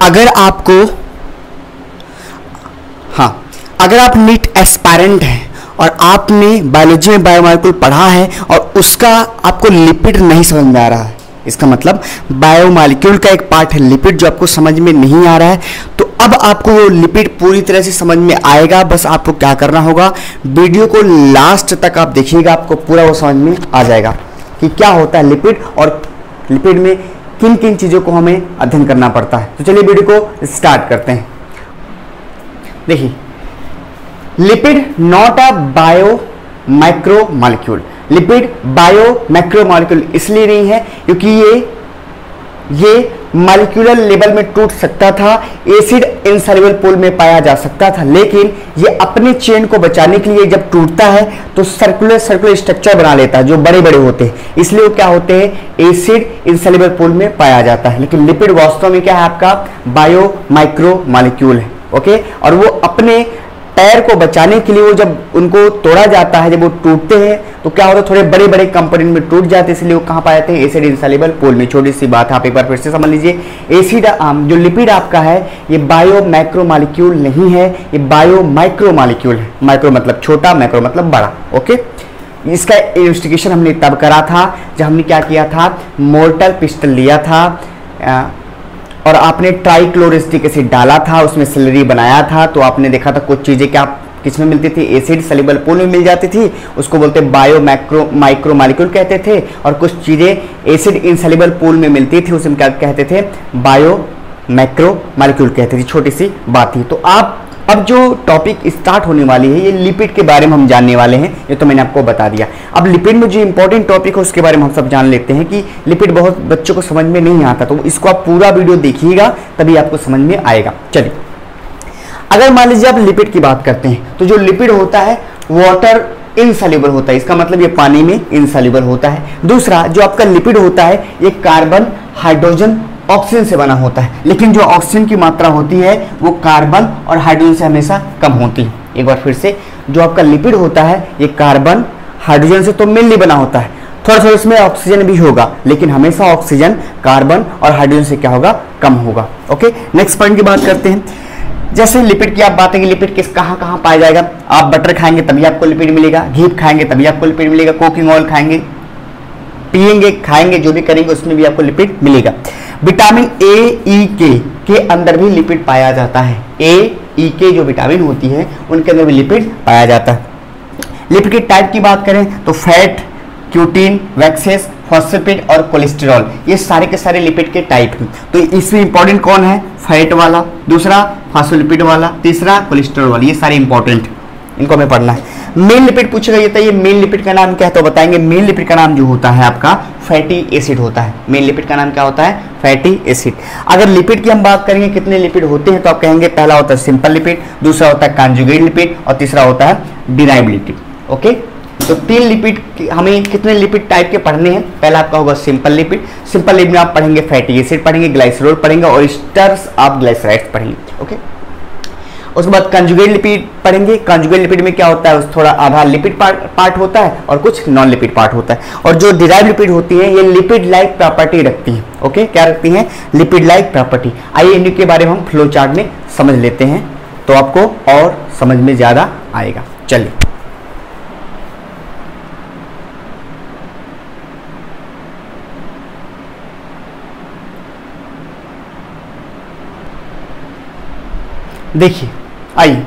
अगर आपको अगर आप नीट एस्पायरेंट हैं और आपने बायोलॉजी में बायोमॉलिक्यूल पढ़ा है और उसका आपको लिपिड नहीं समझ में आ रहा है, इसका मतलब बायोमॉलिक्यूल का एक पार्ट है लिपिड जो आपको समझ में नहीं आ रहा है, तो अब आपको वो लिपिड पूरी तरह से समझ में आएगा। बस आपको क्या करना होगा, वीडियो को लास्ट तक आप देखिएगा, आपको पूरा वो समझ में आ जाएगा कि क्या होता है लिपिड और लिपिड में किन किन चीज़ों को हमें अध्ययन करना पड़ता है। तो चलिए वीडियो को स्टार्ट करते हैं। देखिए, lipid not a bio micro molecule. Lipid bio micro molecule इसलिए नहीं है क्योंकि ये मॉलिक्यूलर लेवल में टूट सकता था, एसिड इनसॉल्युबल पूल में पाया जा सकता था, लेकिन ये अपने चेन को बचाने के लिए जब टूटता है तो सर्कुलर स्ट्रक्चर बना लेता है जो बड़े बड़े होते हैं, इसलिए वो क्या होते हैं, एसिड इनसॉल्युबल पूल में पाया जाता है। लेकिन लिपिड वास्तव में क्या है, आपका बायो माइक्रो मॉलिक्यूल है। ओके, और वो अपने पैर को बचाने के लिए वो जब उनको तोड़ा जाता है, जब वो टूटते हैं तो क्या होता है, थोड़े बड़े बड़े कंपोनेंट में टूट जाते हैं, इसलिए वो कहाँ पाए जाते हैं, एसिड इनसॉल्युबल पूल में। छोटी सी बात आप एक बार फिर से समझ लीजिए, एसिड जो लिपिड आपका है ये बायो माइक्रो मॉलिक्यूल नहीं है, ये बायो माइक्रो मॉलिक्यूल है। माइक्रो मतलब छोटा, मैक्रो मतलब बड़ा। ओके, इसका इन्वेस्टिगेशन हमने तब करा था जब हमने क्या किया था, मोर्टार पिस्टल लिया था और आपने ट्राइक्लोरोएसिटिक एसिड डाला था, उसमें स्लरी बनाया था, तो आपने देखा था कुछ चीज़ें क्या किस में मिलती थी, एसिड सॉल्युबल पूल में मिल जाती थी, उसको बोलते बायो माइक्रो मॉलिक्यूल कहते थे, और कुछ चीज़ें एसिड इनसॉल्युबल पूल में मिलती थी, उसमें क्या कहते थे, बायो माइक्रो मॉलिक्यूल कहते थे। छोटी सी बात थी। तो आप अब जो टॉपिक स्टार्ट होने वाली है ये लिपिड के बारे में हम जानने वाले हैं, ये तो मैंने आपको बता दिया। अब लिपिड में जो इंपॉर्टेंट टॉपिक है उसके बारे में हम सब जान लेते हैं कि लिपिड बहुत बच्चों को समझ में नहीं आता, तो इसको आप पूरा वीडियो देखिएगा तभी आपको समझ में आएगा। चलिए, अगर मान लीजिए आप लिपिड की बात करते हैं तो जो लिपिड होता है वाटर इनसॉल्युबल होता है, इसका मतलब ये पानी में इनसॉल्युबल होता है। दूसरा जो आपका लिपिड होता है ये कार्बन, हाइड्रोजन, ऑक्सीजन से बना होता है, लेकिन जो ऑक्सीजन की मात्रा होती है वो कार्बन और हाइड्रोजन से हमेशा कम होती है। एक बार फिर से, जो आपका लिपिड होता है ये कार्बन हाइड्रोजन से तो मेनली बना होता है, थोड़ा थोड़ा इसमें ऑक्सीजन भी होगा, लेकिन हमेशा ऑक्सीजन कार्बन और हाइड्रोजन से क्या होगा, कम होगा। ओके, नेक्स्ट पॉइंट की बात करते हैं। जैसे लिपिड की आप बात है कि लिपिड किस कहाँ कहाँ पाया जाएगा, आप बटर खाएंगे तभी आपको लिपिड मिलेगा, घी खाएंगे तभी आपको लिपिड मिलेगा, कुकिंग ऑयल खाएंगे, पिएंगे, खाएंगे, जो भी करेंगे उसमें भी आपको लिपिड मिलेगा। विटामिन ए, ई के अंदर भी लिपिड पाया जाता है। ए, ई के जो विटामिन होती है उनके अंदर भी लिपिड पाया जाता है। लिपिड के टाइप की बात करें तो फैट, क्यूटीन, वैक्सेस, फॉस्फेट और कोलेस्टेरॉल, ये सारे के सारे लिपिड के टाइप हैं। तो इसमें इंपॉर्टेंट कौन है, फैट वाला, दूसरा फॉस्फोलिपिड वाला, तीसरा कोलेस्टेरॉल वाला, ये सारे इंपॉर्टेंट, इनको हमें पढ़ना है। मेन लिपिड पूछेगा ये, तो ये मेन लिपिड का नाम क्या है, तो बताएंगे मेन लिपिड का नाम जो होता है आपका फैटी एसिड होता है। मेन लिपिड का नाम क्या होता है, फैटी एसिड। अगर लिपिड की हम बात करेंगे कितने लिपिड होते हैं तो आप कहेंगे पहला होता है सिंपल लिपिड, दूसरा होता है कॉन्जुगेट लिपिड और तीसरा होता है डिराइव्ड लिपिड। ओके, तो तीन लिपिड हमें कितने लिपिड टाइप के पढ़ने हैं, पहला आपका होगा सिंपल लिपिड। सिंपल लिपिड में आप पढ़ेंगे फैटी एसिड पढ़ेंगे, ग्लाइसरॉल पढ़ेंगे और एस्टर्स ऑफ ग्लाइसराइड्स पढ़ेंगे। ओके, उसके बाद कंजुगेट लिपिड पढ़ेंगे। कंजुगेट लिपिड में क्या होता है, थोड़ा आधा लिपिड पार्ट होता है और कुछ नॉन लिपिड पार्ट होता है। और जो डिराइव्ड लिपिड होती है ये लिपिड लाइक प्रॉपर्टी रखती है। ओके, क्या रखती हैं, लिपिड लाइक प्रॉपर्टी। आइए इनके बारे में हम फ्लो चार्ट में समझ लेते हैं तो आपको और समझ में ज्यादा आएगा। चलिए, देखिए, आइए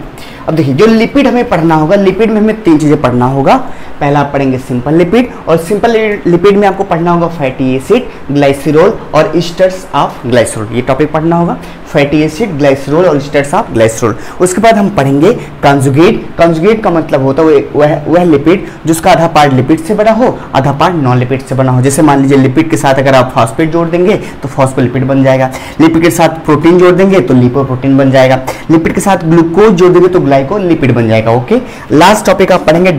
अब देखिए, जो लिपिड हमें पढ़ना होगा, लिपिड में हमें तीन चीजें पढ़ना होगा। पहला आप पढ़ेंगे सिंपल लिपिड, और सिंपल लिपिड में आपको पढ़ना होगा फैटी एसिड, ग्लाइसरॉल और एस्टर्स ऑफ ग्लाइसरॉल, ये टॉपिक पढ़ना होगा, फैटी एसिड, ग्लाइसरॉल और एस्टर्स ऑफ ग्लाइसरॉल। उसके बाद हम पढ़ेंगे कंजुगेट। कंजुगेट का मतलब होता है वह लिपिड जिसका आधा पार्ट लिपिड से बना हो, आधा पार्ट नॉन लिपिड से बना हो। जैसे मान लीजिए लिपिड के साथ अगर आप फॉस्फेट जोड़ देंगे तो फॉस्फोलिपिड बन जाएगा, लिपिड के साथ प्रोटीन जोड़ देंगे तो लिपोप्रोटीन बन जाएगा, लिपिड के साथ ग्लूकोज जोड़ देंगे तो ग्लाइकोलिपिड बन जाएगा। ओके, लास्ट टॉपिक आप पढ़ेंगे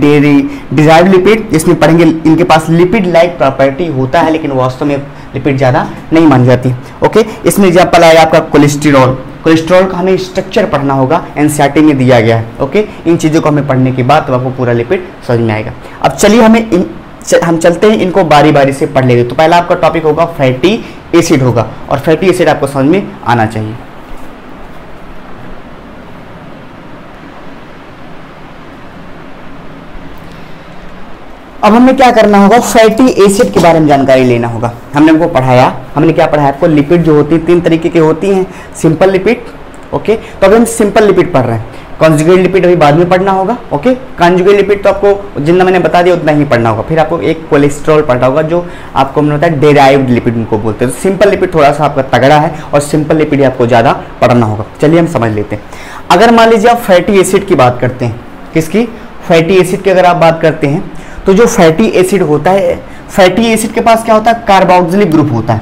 डिराइव्ड लिपिड, इसमें पढ़ेंगे इनके पास लिपिड लाइक प्रॉपर्टी होता है लेकिन वास्तव में लिपिड ज्यादा नहीं मानी जाती। ओके, इसमें एग्जाम्पल आएगा आपका कोलेस्टेरॉल। कोलेस्ट्रॉल का हमें स्ट्रक्चर पढ़ना होगा, एनसीईआरटी में दिया गया है। ओके, इन चीज़ों को हमें पढ़ने के बाद तो आपको पूरा लिपिड समझ में आएगा। अब चलिए हम चलते हैं, इनको बारी बारी से पढ़ लेंगे। तो पहला आपका टॉपिक होगा फैटी एसिड होगा, और फैटी एसिड आपको समझ में आना चाहिए। अब हमें क्या करना होगा, फैटी एसिड के बारे में जानकारी लेना होगा। हमने आपको पढ़ाया, हमने क्या पढ़ाया आपको, लिपिड जो होती है 3 तरीके की होती हैं, सिंपल लिपिड, ओके। तो अभी हम सिंपल लिपिड पढ़ रहे हैं, कॉन्जुगेट लिपिड अभी बाद में पढ़ना होगा, ओके। कॉन्जुगेट लिपिड तो आपको जितना मैंने बता दिया उतना ही पढ़ना होगा। फिर आपको एक कोलेस्ट्रॉल पढ़ना होगा जो आपको हमने बताया डेराइव्ड लिपिड उनको बोलते हैं। तो सिंपल लिपिड थोड़ा सा आपका तगड़ा है और सिंपल लिपिड ही आपको ज़्यादा पढ़ना होगा। चलिए हम समझ लेते हैं। अगर मान लीजिए आप फैटी एसिड की बात करते हैं, किसकी, फैटी एसिड की अगर आप बात करते हैं, तो जो फैटी एसिड होता है, फैटी एसिड के पास क्या होता है, कार्बोक्सिलिक ग्रुप होता है,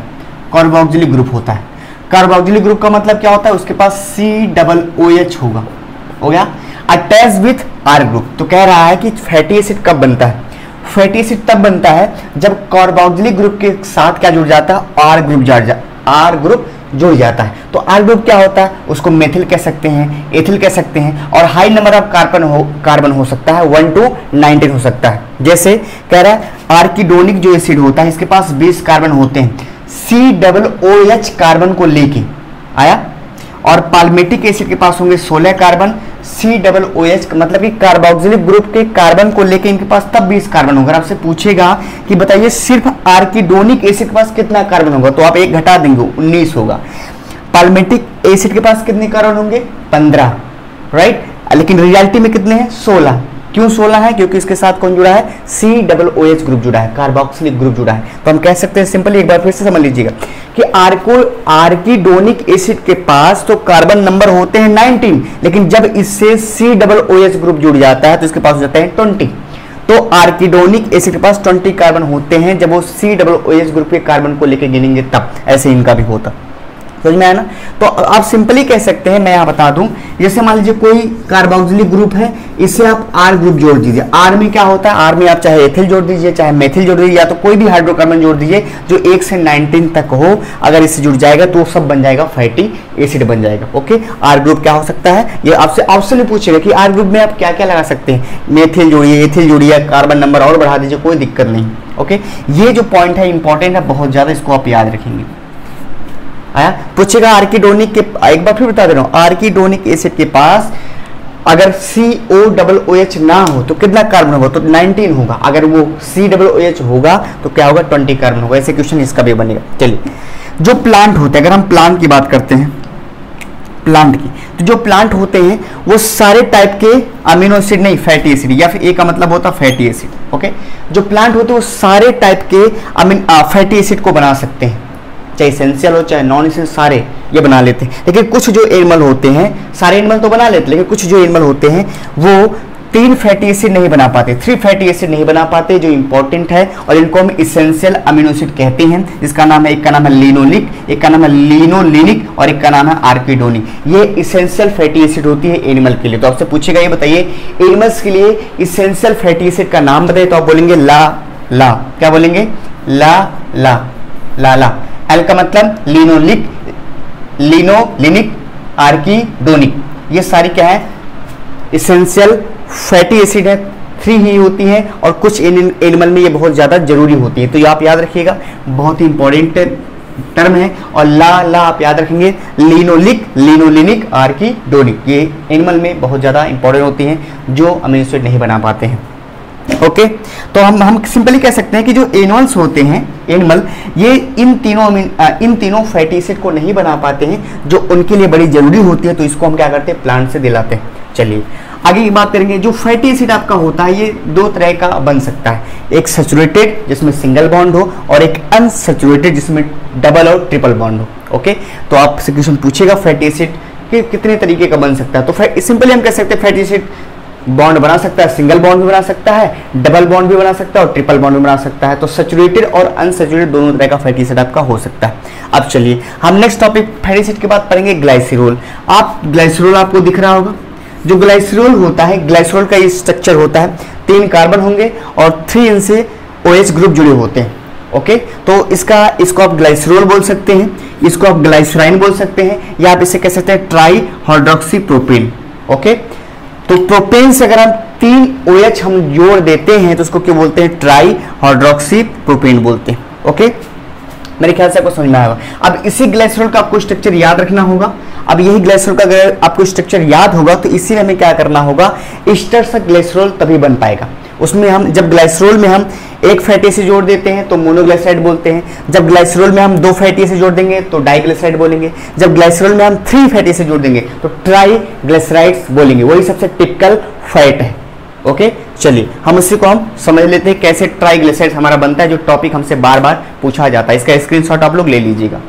कार्बोक्सिलिक ग्रुप होता है। कार्बोक्सिलिक ग्रुप का मतलब क्या होता है, उसके पास COOH होगा, हो गया, अटैच विथ R ग्रुप। तो कह रहा है कि फैटी एसिड कब बनता है, फैटी एसिड तब बनता है जब कार्बोक्सिलिक ग्रुप के साथ क्या जुड़ जाता है, R ग्रुप जुड़ जाता है। तो R ग्रुप क्या होता है, उसको मेथिल कह सकते हैं, एथिल कह सकते हैं, और हाई नंबर ऑफ कार्बन हो सकता है, 1 to 19 हो सकता है। जैसे कह रहा है आर्किडोनिक जो एसिड होता है इसके पास 20 कार्बन होते हैं, COOH कार्बन को लेके आया, और पाल्मेटिक एसिड के पास होंगे 16 कार्बन, COOH मतलब कि कार्बोक्सिलिक ग्रुप के कार्बन को लेके इनके पास तब 20 कार्बन होगा। आपसे पूछेगा कि बताइए सिर्फ आर्किडोनिक एसिड के पास कितना कार्बन होगा, तो आप एक घटा देंगे, 19 होगा। पाल्मेटिक एसिड के पास कितने कार्बन होंगे, 15, राइट। लेकिन रियलिटी में कितने हैं, 16। क्यों 16 है, क्योंकि इसके साथ कौन जुड़ा है, COOH ग्रुप जुड़ा है, कार्बोक्सिलिक ग्रुप जुड़ा है। तो हम कह सकते हैं सिंपली, एक बार फिर से समझ लीजिएगा कि आर्किडोनिक एसिड के पास तो कार्बन नंबर होते हैं 19, लेकिन जब इससे COOH ग्रुप जुड़ जाता है तो इसके पास हो जाता है 20। तो आर्किडोनिक एसिड के पास 20 कार्बन होते हैं, जब वो COOH ग्रुप के कार्बन को लेकर गिनेंगे तब, ऐसे इनका भी होता। समझ में आया ना। तो आप सिंपली कह सकते हैं, मैं यहाँ बता दूं, जैसे मान लीजिए कोई कार्बोक्सिलिक ग्रुप है, इससे आप R ग्रुप जोड़ दीजिए। R में क्या होता है, R में आप चाहे एथिल जोड़ दीजिए, चाहे मेथिल जोड़ दीजिए, या तो कोई भी हाइड्रोकार्बन जोड़ दीजिए जो 1 से 19 तक हो। अगर इससे जुड़ जाएगा तो सब बन जाएगा, फैटी एसिड बन जाएगा, ओके। R ग्रुप क्या हो सकता है, ये आपसे ऑप्शन में पूछेगा कि R ग्रुप में आप क्या क्या लगा सकते हैं, मेथिल जोड़िए, एथिल जोड़िए, कार्बन नंबर और बढ़ा दीजिए, कोई दिक्कत नहीं, ओके। ये जो पॉइंट है इंपॉर्टेंट है बहुत ज्यादा, इसको आप याद रखेंगे। आया, पूछेगा आर्किडोनिक के, एक बार फिर बता दे रहा हूं, आर्किडोनिक एसिड के पास अगर COOH ना हो तो कितना कार्बन होगा, तो 19 होगा। अगर वो COOH होगा तो क्या होगा, 20 कार्बन होगा। ऐसे क्वेश्चन इसका भी बनेगा। चलिए, जो प्लांट होते हैं, अगर हम प्लांट की बात करते हैं, प्लांट की, तो जो प्लांट होते हैं वो सारे टाइप के अमीनो एसिड नहीं, फैटी एसिड, या फिर एक का मतलब होता है फैटी एसिड, ओके। जो प्लांट होते हैं वो सारे टाइप के फैटी एसिड को बना सकते हैं, चाहे एसेंशियल हो चाहे नॉन एसेंशियल, सारे ये बना लेते हैं। लेकिन कुछ जो एनिमल होते हैं, सारे एनिमल तो बना लेते हैं, लेकिन कुछ जो एनिमल होते हैं वो 3 फैटी एसिड नहीं बना पाते, 3 फैटी एसिड नहीं बना पाते, जो इंपॉर्टेंट है, और इनको हम इसेंशियल अमीनो एसिड कहते हैं। जिसका नाम है, एक का नाम है लिनोलिक, एक का नाम है लिनोलिनिक, और एक का नाम है आर्किडोनिक। ये इसेंशियल फैटी एसिड होती है एनिमल के लिए। तो आपसे पूछेगा, ये बताइए एनिमल्स के लिए इसेंशियल फैटी एसिड का नाम बताइए, तो आप बोलेंगे ला। क्या बोलेंगे, ला। एल का मतलब लिनोलिक, लिनोलिनिक, आर्किडोनिक, ये सारी क्या है, इसेंशियल फैटी एसिड है। 3 ही होती हैं, और कुछ एनिमल में ये बहुत ज़्यादा जरूरी होती है। तो ये आप याद रखिएगा, बहुत ही इंपॉर्टेंट टर्म है। और ला आप याद रखेंगे, लिनोलिक, लिनोलिनिक, आर्किडोनिक, ये एनिमल में बहुत ज़्यादा इंपॉर्टेंट होती हैं जो अमीनो एसिड नहीं बना पाते हैं, ओके। तो हम सिंपली कह सकते हैं कि जो एनिमल्स होते हैं, एनिमल, ये इन तीनों फैटी एसिड को नहीं बना पाते हैं जो उनके लिए बड़ी जरूरी होती है। तो इसको हम क्या करते हैं, प्लांट से दिलाते हैं। चलिए आगे की बात करेंगे। जो फैटी एसिड आपका होता है ये 2 तरह का बन सकता है, एक सैचुरेटेड जिसमें सिंगल बॉन्ड हो, और एक अनसैचुरेटेड जिसमें डबल और ट्रिपल बॉन्ड हो, ओके। तो आपसे क्वेश्चन पूछेगा फैटी एसिड कि कितने तरीके का बन सकता है, तो सिंपली हम कह सकते हैं फैटी एसिड बॉन्ड बना सकता है, सिंगल बॉन्ड भी बना सकता है, डबल बॉन्ड भी बना सकता है, और ट्रिपल बॉन्ड भी बना सकता है। तो सैचुरेटेड और अनसैचुरेटेड दोनों तरह का फैटी एसिड आपका हो सकता है। अब चलिए हम नेक्स्ट टॉपिक फैटी एसिड के बाद पढ़ेंगे ग्लाइसरॉल। ग्लाइसरॉल आपको दिख रहा होगा। जो ग्लाइसरॉल होता है, ग्लाइसरॉल का ये स्ट्रक्चर होता है, 3 कार्बन होंगे और 3 इनसे OH ग्रुप जुड़े होते हैं, ओके। तो इसको आप ग्लाइसरॉल बोल सकते हैं, इसको आप ग्लाइसराइन बोल सकते हैं, या आप इसे कह सकते हैं ट्राई हाइड्रोक्सी प्रोपेन, ओके। तो प्रोपेन से अगर हम 3 OH हम जोड़ देते हैं तो उसको क्या बोलते हैं, ट्राई हाइड्रोक्सी प्रोपेन बोलते हैं, ओके। मेरे ख्याल से आपको समझ में आएगा। अब इसी ग्लाइसरॉल का आपको स्ट्रक्चर याद रखना होगा। अब यही ग्लाइसरॉल का अगर आपको स्ट्रक्चर याद होगा तो इसी में हमें क्या करना होगा, एस्टर से ग्लाइसरॉल तभी बन पाएगा। उसमें हम जब ग्लाइसरोल में हम एक फैटी एसिड जोड़ देते हैं तो मोनोग्लाइसराइड बोलते हैं, जब ग्लाइसरोल में हम 2 फैटी एसिड जोड़ देंगे तो डाइग्लिसराइड बोलेंगे, जब ग्लाइसरोल में हम 3 फैटी एसिड जोड़ देंगे तो ट्राइग्लिसराइड्स बोलेंगे। वही सबसे टिपिकल फैट है। ओके, चलिए हम उसी को हम समझ लेते हैं कैसे ट्राइग्लिसराइड हमारा बनता है, जो टॉपिक हमसे बार बार पूछा जाता है। इसका स्क्रीनशॉट आप लोग ले लीजिएगा।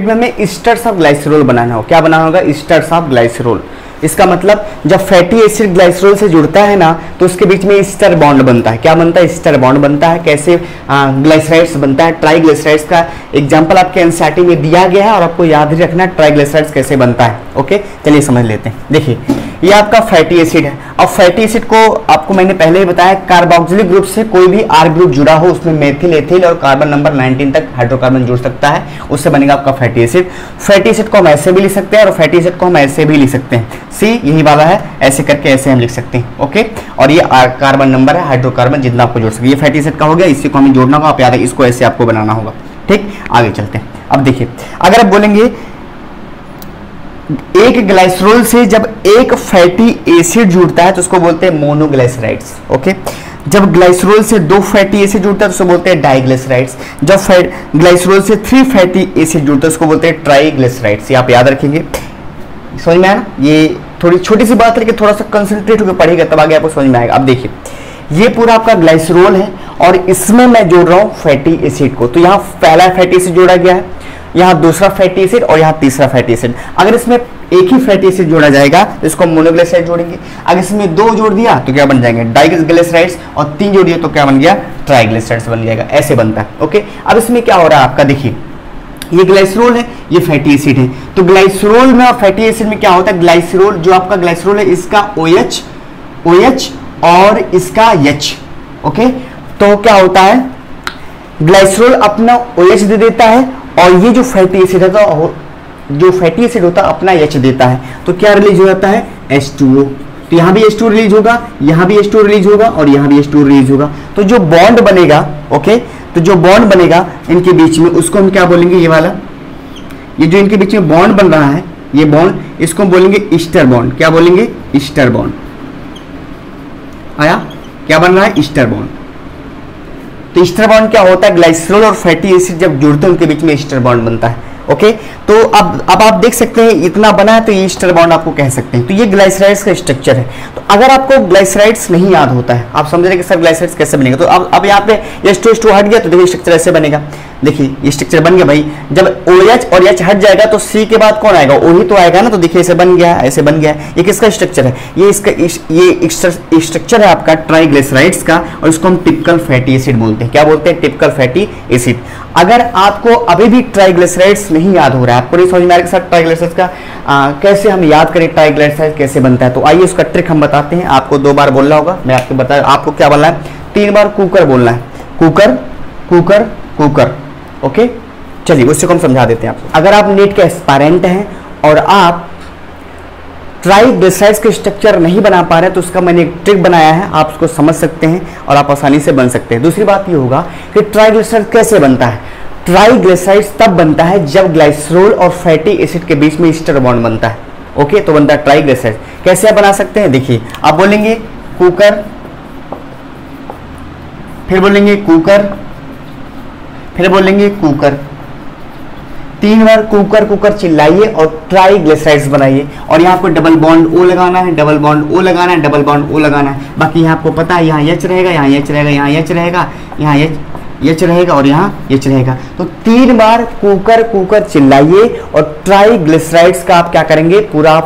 हमें एस्टर्स ऑफ ग्लाइसरोल बनाना हो, क्या बनाना होगा, एस्टर्स ऑफ ग्लाइसरोल। इसका मतलब जब फैटी एसिड ग्लाइसरोल से जुड़ता है ना तो उसके बीच में एस्टर बॉन्ड बनता है। क्या बनता है, एस्टर बॉन्ड बनता है। कैसे ग्लाइसराइड्स बनता है, ट्राइग्लिसराइड्स का एग्जांपल आपके एनसीईआरटी में दिया गया है और आपको याद ही रखना ट्राइग्लिसराइड्स कैसे बनता है। ओके, चलिए समझ लेते हैं। देखिए ये आपका फैटी एसिड है। अब फैटी एसिड को आपको मैंने पहले ही बताया, कार्बोक्सिलिक ग्रुप से कोई भी आर ग्रुप जुड़ा हो उसमें मेथिल, एथिल और कार्बन नंबर 19 तक हाइड्रोकार्बन जुड़ सकता है, उससे बनेगा आपका फैटी एसिड। फैटी एसिड को हम ऐसे भी लिख सकते हैं और फैटी एसिड को हम ऐसे भी लिख सकते हैं। सी यही वाला है, ऐसे करके ऐसे हम लिख सकते हैं। ओके, और ये कार्बन नंबर है, हाइड्रोकार्बन जितना आपको जोड़ सकते। ये फैटी एसिड का हो गया, इसी को हमें जोड़ना होगा। आप याद है, इसको ऐसे आपको बनाना होगा। ठीक, आगे चलते हैं। अब देखिए, अगर आप बोलेंगे एक ग्लाइसरोल से जब एक फैटी एसिड जुड़ता है तो उसको बोलते हैं मोनोग्लाइसराइड्स। ओके, जब ग्लाइसरोल से 2 फैटी एसिड जुड़ता है तो उसको बोलते हैं डाइग्लिसराइड्स। जब ग्लाइसरोल से 3 फैटी एसिड जुड़ता है उसको बोलते हैं ट्राइग्लिसराइड्स। ये आप याद रखेंगे। समझ में आया ना? ये थोड़ी छोटी सी बात है लेकिन थोड़ा सा कंसंट्रेट होकर पढ़ेगा तब आगे आपको समझ में आएगा। अब देखिए, ये पूरा आपका ग्लाइसरोल है और इसमें मैं जोड़ रहा हूँ फैटी एसिड को। तो यहाँ पहला फैटी एसिड जोड़ा गया है, यहाँ दूसरा फैटी एसिड और यहाँ तीसरा फैटी एसिड। अगर इसमें एक ही फैटी एसिड जोड़ा जाएगा तो इसको मोनोग्लिसराइड जोड़ेंगे। अगर इसमें 2 जोड़ दिया तो क्या बन जाएंगे, डाइग्लिसराइड्स, और 3 जोड़ दिया तो क्या बन गया, ट्राइग्लिसराइड्स बन जाएगा। ऐसे बनता है। ओके, अब इसमें क्या हो रहा है आपका, देखिए ये ग्लाइसरोल है, ये फैटी एसिड है। तो ग्लाइसरोल में और फैटी एसिड में क्या होता है, ग्लाइसरोल जो आपका ग्लाइसरोल है इसका OH और इसका H। ओके, तो क्या होता है, ग्लाइसरोल अपना OH दे देता है और ये जो फैटी एसिड है जो फैटी एसिड होता है अपना H देता है। तो क्या रिलीज हो जाता है, H2O। तो यहाँ भी H2 रिलीज होगा, यहाँ भी H2 रिलीज होगा और यहाँ भी H2 रिलीज होगा। तो जो बॉन्ड बनेगा, ओके, तो जो बॉन्ड बनेगा इनके बीच में उसको हम क्या बोलेंगे, ये वाला, ये जो इनके बीच में बॉन्ड बन रहा है, ये बॉन्ड, इसको हम बोलेंगे ईस्टर बॉन्ड। क्या बोलेंगे, ईस्टर बॉन्ड। आया, क्या बन रहा है, ईस्टर बॉन्ड। तो ईस्टर बॉन्ड क्या होता है, ग्लाइसरोल और फैटी एसिड जब जुड़ते हैं उनके बीच में ईस्टर बॉन्ड बनता है। ओके, तो अब आप देख सकते हैं इतना बना है तो ये ईस्टर बॉन्ड आपको कह सकते हैं। तो ये ग्लाइसराइड्स का स्ट्रक्चर है। तो अगर आपको ग्लाइसराइड्स नहीं याद होता है, आप समझ रहे हैं कि सर ग्लाइसराइड्स कैसे बनेगा, तो अब यहाँ पे H2 हट गया तो देखिए स्ट्रक्चर ऐसे बनेगा। देखिए ये स्ट्रक्चर बन गया भाई। जब OH और H हट जाएगा तो C के बाद कौन आएगा, O ही तो आएगा ना। तो देखिए ऐसे बन गया, ऐसे बन गया। ये किसका स्ट्रक्चर है, ये इसका ये स्ट्रक्चर है आपका ट्राइग्लिसराइड्स का, और इसको हम टिपिकल फैटी एसिड बोलते हैं। क्या बोलते हैं, टिपिकल फैटी एसिड। अगर आपको अभी भी ट्राइग्लिसराइड्स नहीं याद हो रहा है, आपको नहीं समझ में आ रहा है ट्राइग्लिसराइड्स का कैसे हम याद करें, ट्राइग्लिसराइड कैसे बनता है, तो आइए उसका ट्रिक हम बताते हैं। आपको 2 बार बोलना होगा, मैं आपको बता, आपको क्या बोलना है, 3 बार कुकर बोलना है। Cooker cooker cooker. ओके, चलिए उससे को हम समझा देते हैं आपको। अगर आप नीट के एस्पायरेंट हैं और आप ट्राइग्लिसराइड्स के स्ट्रक्चर नहीं बना पा रहे तो उसका मैंने एक ट्रिक बनाया है, आप उसको समझ सकते हैं और आप आसानी से बन सकते हैं। दूसरी बात ये होगा कि ट्राइग्लिसराइड कैसे बनता है। ट्राइग्लिसराइड्स तब बनता है जब ग्लाइसरोल और फैटी एसिड के बीच में ईस्टर बॉन्ड बनता है। ओके, तो बनता है ट्राइग्लिसराइड। कैसे आप बना सकते हैं, देखिए आप बोलेंगे कुकर, फिर बोलेंगे कुकर, फिर बोलेंगे कुकर, 3 बार कुकर कुकर चिल्लाइए और ट्राइग्लिसराइड्स बनाइए। और यहाँ आपको डबल बॉन्ड O लगाना है, डबल बॉन्ड O लगाना है, डबल बॉन्ड O लगाना है। बाकी यहाँ आपको पता है यहाँ H रहेगा, यहाँ H रहेगा, यहाँ H रहेगा, यहाँ H रहेगा और यहाँ H रहेगा। तो 3 बार कुकर कुकर चिल्लाइए और ट्राइग्लिसराइड्स का आप क्या करेंगे, पूरा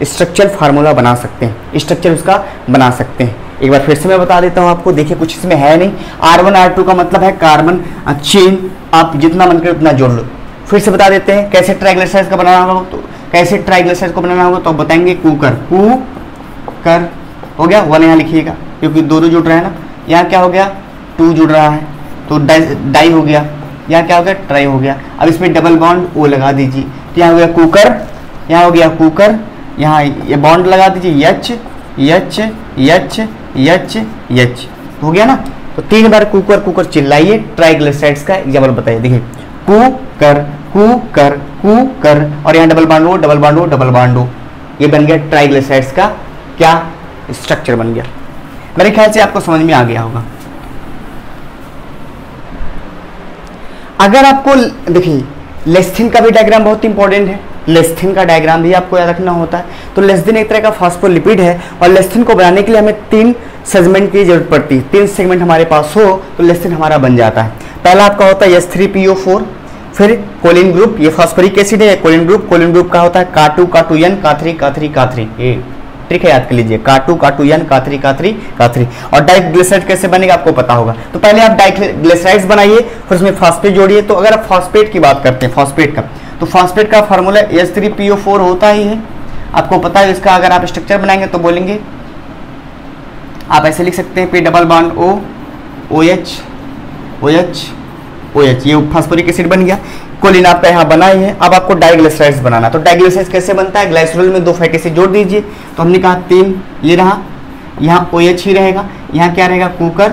स्ट्रक्चर फार्मूला बना सकते हैं, स्ट्रक्चर उसका बना सकते हैं। एक बार फिर से मैं बता देता हूँ आपको। देखिए कुछ इसमें है नहीं, R1 R2 का मतलब है कार्बन चेन, आप जितना मन करे उतना जोड़ लो। फिर से बता देते हैं कैसे ट्राइग्लिसराइड्स का बनाना होगा। तो कैसे ट्राइग्लिसराइड्स को बनाना होगा तो बताएंगे, कुकर कुकर हो गया, 1 यहाँ लिखिएगा क्योंकि 2 जुड़ रहा है ना। यहाँ क्या हो गया, 2 जुड़ रहा है तो डाई हो गया। यहाँ क्या हो गया, ट्राई हो गया। अब इसमें डबल बॉन्ड O लगा दीजिए। तो यहाँ हो गया कुकर, यहाँ हो गया कुकर, यहाँ ये बॉन्ड लगा दीजिए H H H H H, हो गया ना। तो 3 बार कुकर कुकर चिल्लाइए, ट्राइग्लिसराइड्स का एग्जाम्पल बताइए। देखिए कुकर कुकर कुकर और यहाँ double bond O double bond O double bond O, ये बन गया ट्राइग्लिसराइड्स का क्या, स्ट्रक्चर बन गया। मेरे ख्याल से आपको समझ में आ गया होगा। अगर आपको देखिए लेस्थिन का भी डायग्राम बहुत इंपॉर्टेंट है, लेस्थिन का डायग्राम भी आपको याद रखना होता है। तो लेस्थिन एक तरह का फॉस्फोलिपिड है और लेस्थिन को बनाने के लिए हमें 3 सेगमेंट की जरूरत पड़ती है। 3 सेगमेंट हमारे पास हो तो लेस्थिन हमारा बन जाता है। पहला आपका होता है H3PO4, फिर कोलिन ग्रुप, ये फॉस्फोरिक एसिड है। कोलिन ग्रुप का होता है Ca2 Ca2N Ca3 Ca3 Ca3, ये ट्रिक है, याद कर लीजिए Ca2 Ca2N Ca3 Ca3 Ca3। और डाइग्लिसराइड कैसे बनेगा आपको पता होगा। तो पहले आप डाइग्लिसराइड्स बनाइए, फिर उसमें फॉस्फेट जोड़िए। तो अगर आप फॉस्फेट की बात करते हैं, फॉस्फेट का, तो फॉस्फेट का फार्मूला H3PO4 होता ही है, आपको पता है। इसका अगर आप स्ट्रक्चर बनाएंगे तो बोलेंगे, आप ऐसे लिख सकते हैं P double bond O OH OH OH, ये फॉस्फोरिक एसिड बन गया। कोलिन आपका यहाँ बना ही है। अब आपको डाइग्लिसराइड्स बनाना, तो डाइग्लिसराइड्स कैसे बनता है, ग्लाइसरोल में 2 फैटी एसिड जोड़ दीजिए। तो हमने कहा 3, ये रहा, यहाँ OH ही रहेगा, यहाँ क्या रहेगा cooker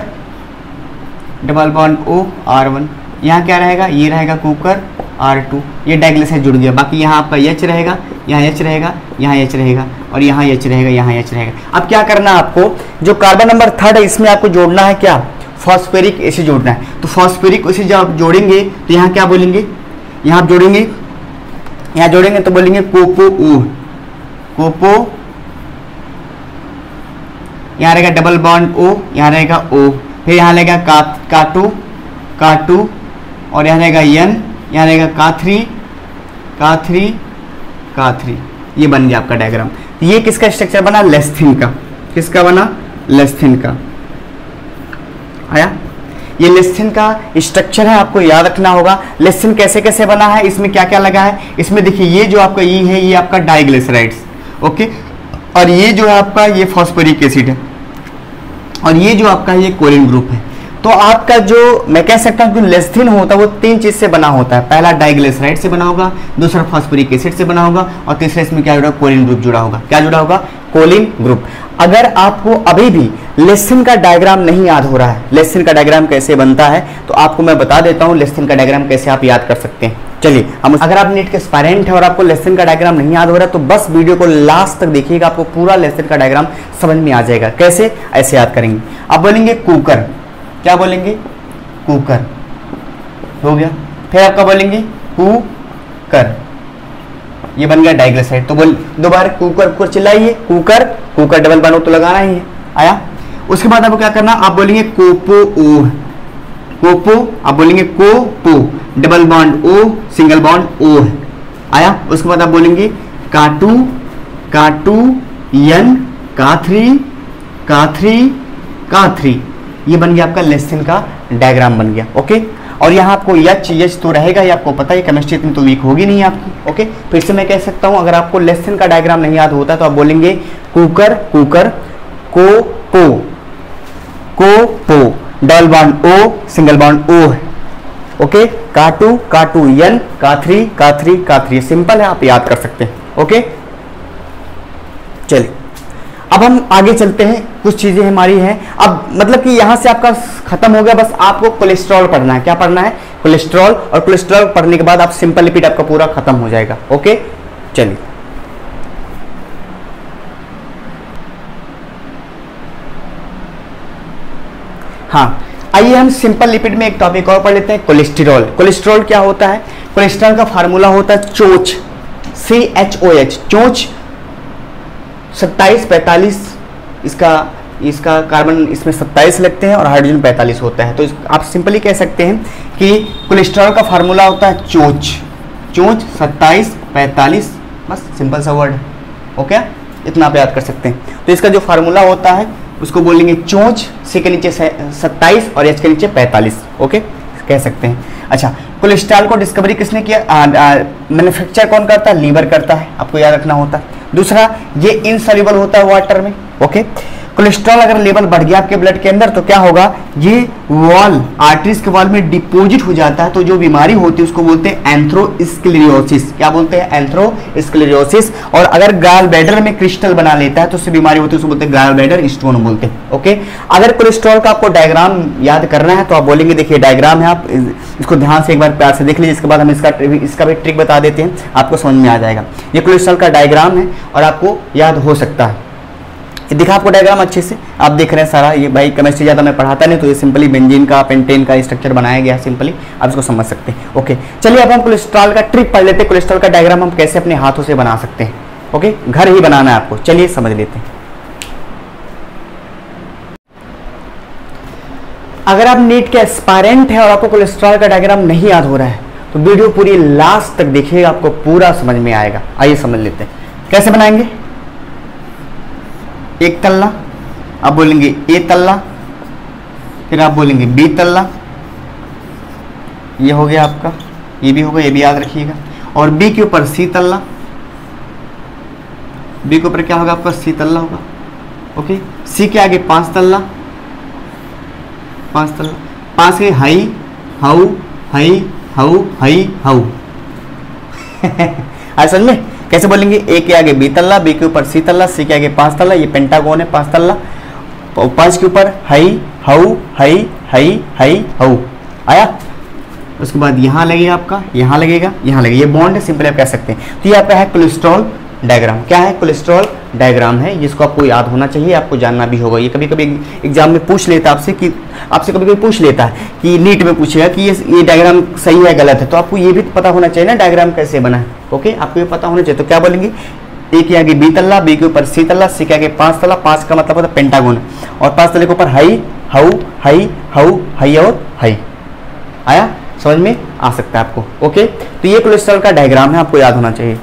double bond O R1, यहाँ क्या रहेगा, ये रहेगा कुकर R2, ये डाइग्लिसराइड जुड़ गया। बाकी यहाँ आपका H रहेगा, यहाँ H रहेगा, यहाँ H रहेगा, और यहाँ H रहेगा, यहाँ H रहेगा। अब क्या करना है आपको, जो कार्बन नंबर 3 है इसमें आपको जोड़ना है क्या, फॉस्फेरिक एसिड जोड़ना है। तो फॉस्फेरिक एसिड जब आप जोड़ेंगे तो यहाँ क्या बोलेंगे, यहाँ आप जोड़ेंगे, यहाँ जोड़ेंगे तो बोलेंगे कोपो, यहाँ रहेगा डबल बॉन्ड O, यहाँ रहेगा O, फिर यहाँ रहेगा Ca2 और यहाँ रहेगा N, यहाँ रहेगा Ca3, ये बन गया आपका डायग्राम। ये किसका स्ट्रक्चर बना, लेस्थिन का। किसका बना, लेस्थिन का। आया, ये लेस्थिन का स्ट्रक्चर है, आपको याद रखना होगा। लेस्थिन कैसे कैसे बना है, इसमें क्या क्या लगा है। इसमें देखिए ये जो आपका ई है, ये आपका डाइग्लिसराइड्स, ओके, और ये जो है आपका ये फॉस्फोरिक एसिड है, और ये जो आपका ये कोलिन ग्रुप है। तो आपका जो मैं कह सकता हूँ जो लेस्थिन होता है वो 3 चीज से बना होता है। पहला डाइग्लिसराइड से बना होगा, दूसरा फॉस्फोरिक एसिड से बना होगा, और तीसरा इसमें क्या जुड़ा, कोलिन ग्रुप जुड़ा होगा। क्या जुड़ा होगा, कोलिन ग्रुप। अगर आपको अभी भी लेस्थिन का डायग्राम नहीं याद हो रहा है, लेस्थिन का डायग्राम कैसे बनता है, तो आपको मैं बता देता हूँ लेस्थिन का डायग्राम कैसे आप याद कर सकते हैं। चलिए हम, अगर आप नीट के एस्पायरेंट है और आपको लेस्थिन का डायग्राम नहीं याद हो रहा है तो बस वीडियो को लास्ट तक देखिएगा, आपको पूरा लेस्थिन का डायग्राम समझ में आ जाएगा। कैसे, ऐसे याद करेंगे। आप बोलेंगे कुकर, क्या बोलेंगे, कुकर, हो गया। फिर आपका बोलेंगे कुकर, ये बन गया डाइग्लिसराइड। तो बोल दोबारा कुकर चिल्लाइए, कुकर डबल बॉन्ड तो लगाना ही है। आया, उसके बाद आपको क्या करना, आप बोलेंगे कोपो, आप बोलेंगे कोपो double bond O single bond O है। आया, उसके बाद आप बोलेंगे Ca2N Ca3, ये बन गया आपका लेस्थिन का डायग्राम बन गया। ओके, और यहाँ आपको H तो रहेगा ही, आपको पता है केमिस्ट्री इतनी तो वीक होगी नहीं आपकी। ओके, फिर से मैं कह सकता हूँ, अगर आपको लेस्थिन का डायग्राम नहीं याद होता तो आप बोलेंगे कुकर कोपो double bond O single bond O है। ओके, Ca2N Ca3, सिंपल है, आप याद कर सकते हैं। ओके, चलिए अब हम आगे चलते हैं। कुछ चीजें हमारी हैं अब, मतलब कि यहां से आपका खत्म हो गया, बस आपको कोलेस्ट्रॉल पढ़ना है। क्या पढ़ना है, कोलेस्ट्रॉल, और कोलेस्ट्रॉल पढ़ने के बाद आप सिंपल लिपिड आपका पूरा खत्म हो जाएगा। ओके, चलिए हाँ, आइए हम सिंपल लिपिड में एक टॉपिक और पढ़ लेते हैं, कोलेस्ट्रॉल। कोलेस्ट्रॉल क्या होता है, कोलेस्ट्रॉल का फार्मूला होता है चोच, CHOH, चोच 27-45, इसका कार्बन इसमें 27 लगते हैं और हाइड्रोजन 45 होता है। तो आप सिंपली कह सकते हैं कि कोलेस्ट्रॉल का फार्मूला होता है चोच 27-45, बस सिंपल सा वर्ड। ओके, इतना आप याद कर सकते हैं। तो इसका जो फार्मूला होता है उसको बोलेंगे चोच, C के नीचे 27 और H के नीचे 45। ओके, कह सकते हैं। अच्छा, कोलेस्ट्रॉल को डिस्कवरी किसने किया, मैन्युफैक्चर कौन करता है, लीवर करता है, आपको याद रखना होता है। दूसरा, ये इनसॉल्युबल होता है वाटर में। ओके, कोलेस्ट्रॉल अगर लेवल बढ़ गया आपके ब्लड के अंदर तो क्या होगा, ये वॉल, आर्टरीज के वॉल में डिपोजिट हो जाता है। तो जो बीमारी होती है उसको बोलते हैं एंथ्रोस्क्लेरोसिस। क्या बोलते हैं, एंथ्रोस्क्लेरोसिस। और अगर गॉल ब्लैडर में क्रिस्टल बना लेता है तो उससे बीमारी होती है, उसको बोलते हैं गॉल ब्लैडर स्टोन बोलते हैं। ओके, अगर कोलेस्ट्रॉल का आपको डायग्राम याद करना है तो आप बोलेंगे, देखिए डायग्राम है, आप इसको ध्यान से एक बार प्यार से देख लीजिए, इसके बाद हम इसका भी ट्रिक बता देते हैं, आपको समझ में आ जाएगा। ये कोलेस्ट्रॉल का डायग्राम है और आपको याद हो सकता है। ये दिखा आपको डायग्राम अच्छे से, आप देख रहे हैं सारा। ये भाई केमिस्ट्री ज़्यादा मैं पढ़ाता नहीं, तो ये सिंपली बेंजीन का पेंटेन का स्ट्रक्चर बनाया गया है सिंपली, आप इसको समझ सकते हैं। ओके, चलिए अब हम कोलेस्ट्रॉल का ट्रिक पढ़ लेते हैं। कोलेस्ट्रॉल का डायग्राम हम कैसे अपने हाथों से बना सकते हैं। ओके, घर ही बनाना है आपको, चलिए समझ लेते हैं। अगर आप नीट के एस्पायरेंट हैं और आपको कोलेस्ट्रॉल का डायग्राम नहीं याद हो रहा है तो वीडियो पूरी लास्ट तक देखिएगा, आपको पूरा समझ में आएगा। आइए समझ लेते हैं कैसे बनाएंगे। एक तल्ला, आप बोलेंगे ए तल्ला, फिर आप बोलेंगे बी तल्ला, ये हो गया आपका, ये भी होगा, ये भी याद रखिएगा। और बी के ऊपर सी तल्ला, बी के ऊपर क्या होगा आपका, सी तल्ला होगा। ओके, सी के आगे 5 तल्ला, 5 तल्ला, 5 के hi how hi how hi how आज समझ में कैसे बोलेंगे। ए के आगे बी तल्ला, बी के ऊपर सी तल्ला, सी के आगे 5 तल्ला, ये पेंटागोन है 5 तल्ला, 5 के ऊपर hi how high high hi how आया। उसके बाद यहाँ लगेगा आपका, यहाँ लगेगा, यहाँ लगेगा, ये बॉन्ड है, सिंपल आप कह सकते हैं। तो ये आपका है कोलेस्ट्रॉल डायग्राम। क्या है, कोलेस्ट्रॉल डायग्राम है, जिसको आपको याद होना चाहिए, आपको जानना भी होगा। ये कभी कभी एग्जाम में पूछ लेता है आपसे, कि आपसे कभी कभी पूछ लेता है कि नीट में पूछेगा कि ये डायग्राम सही है गलत है, तो आपको ये भी पता होना चाहिए ना डायग्राम कैसे बना है। ओके, आपको ये पता होना चाहिए। तो क्या बोलेंगे, ए के आगे बी तल्ला, बी के ऊपर सी तल्ला, सी के आगे 5 तल्ला, 5 का मतलब होता है पेंटागोन, और 5 तल्ले के ऊपर hi how hi how high और हाई। आया, समझ में आ सकता है आपको। ओके, तो ये कोलेस्ट्रॉल का डायग्राम है, आपको याद होना चाहिए।